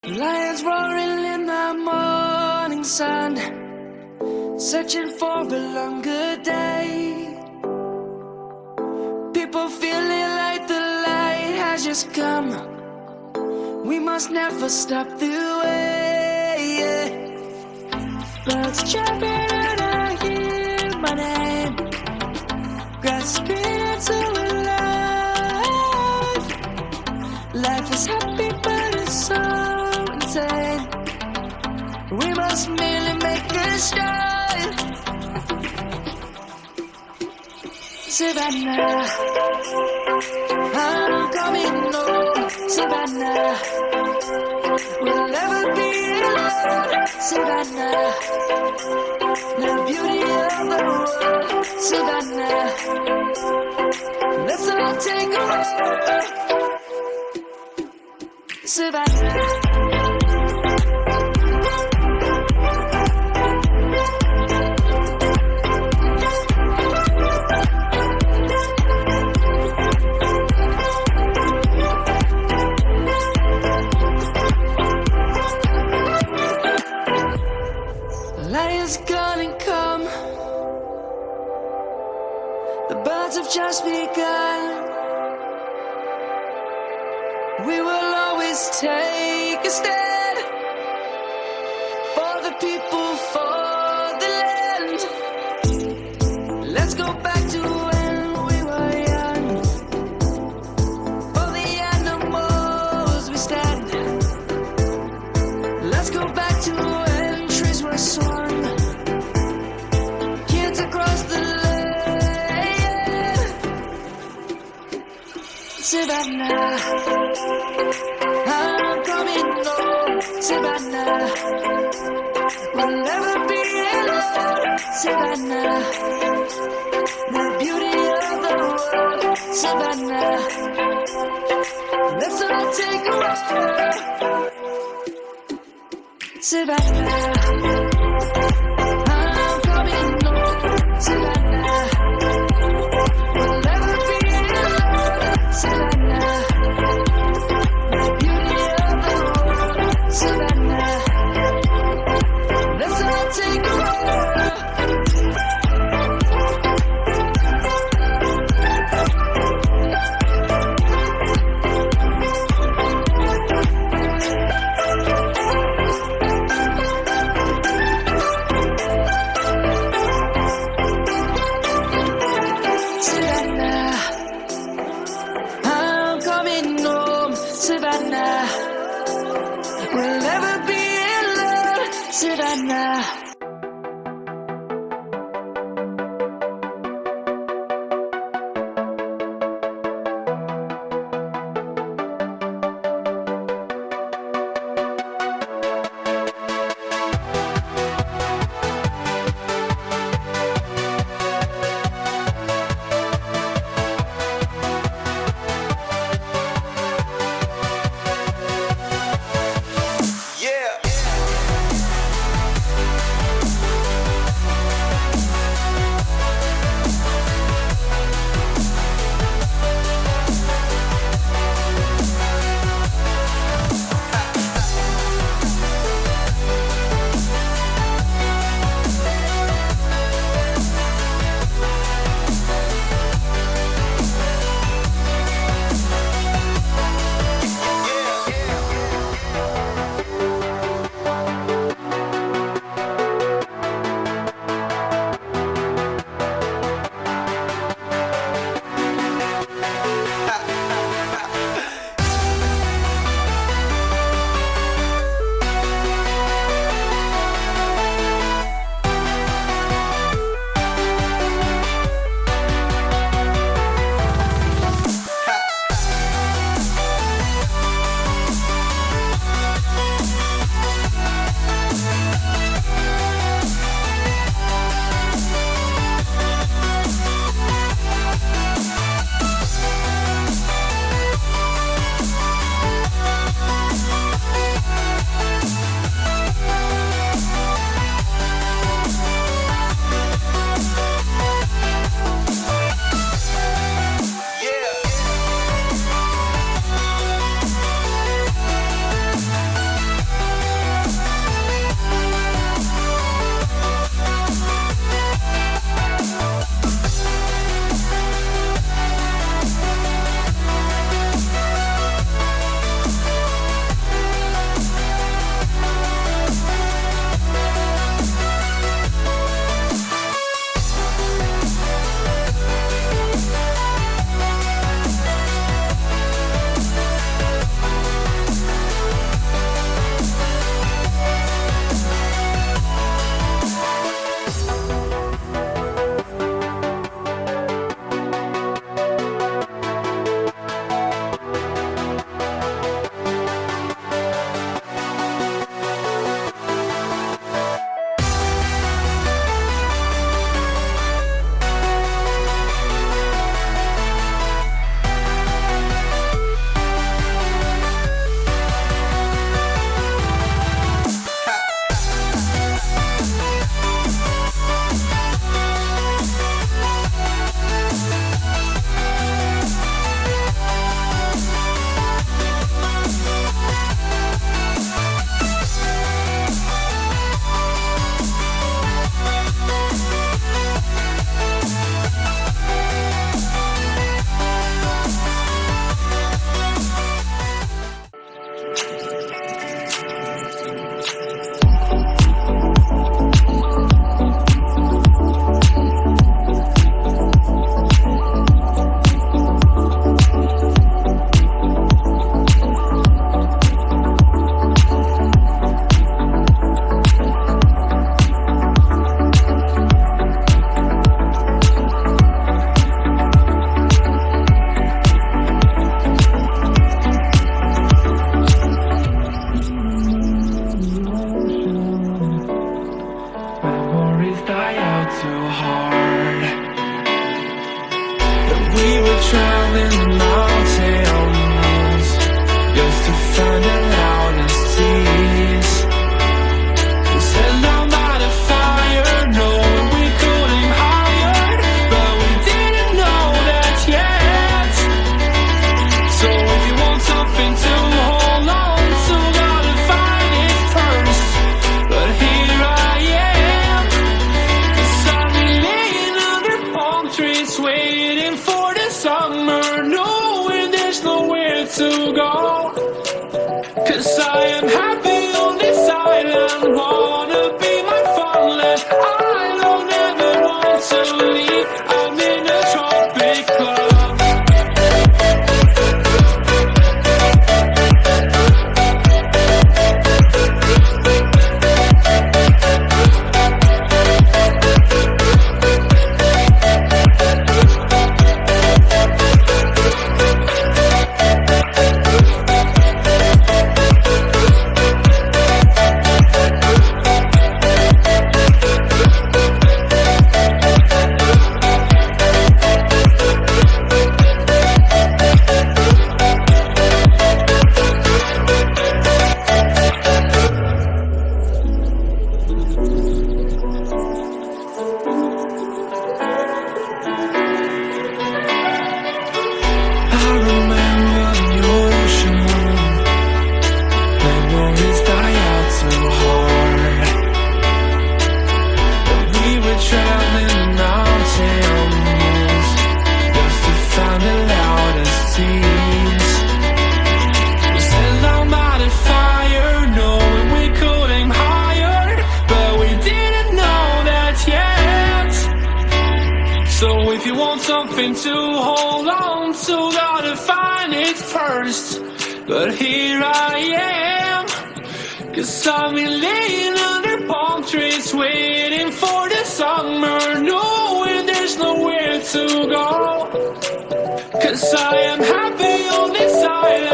Lions roaring in the morning sun, searching for a longer day. People feeling like the light has just come. We must never stop the way. Birds chirping and I hear my name, grasping into life. Life is happy but it's so insane. We must merely make a start. Savannah, I'm coming home. Savannah, we'll never be alone. Savannah, the beauty of the world. Savannah, let's all take a walk. Savannah. Lion's gonna come. The birds have just begun. We will always take a stand for the people, for the land. Let's go back to when we were young. For the animals we stand. Let's go back to when trees were swung. Kids across the land. Savannah, I'm coming home. Savannah, we'll never be alone. Savannah, the beauty of the world. Savannah, let's all take a walk. Savannah, I'm coming home. Savannah, we'll never be alone. Savannah, the beauty of the world. Savannah, let's all take a walk. Savannah, I'm coming home. Savannah, we'll never be alone. Savannah. Yeah. something to hold on to, gotta find it first. But here I am, 'cause I've been laying under palm trees, waiting for the summer, knowing there's nowhere to go. 'Cause I am happy on this island.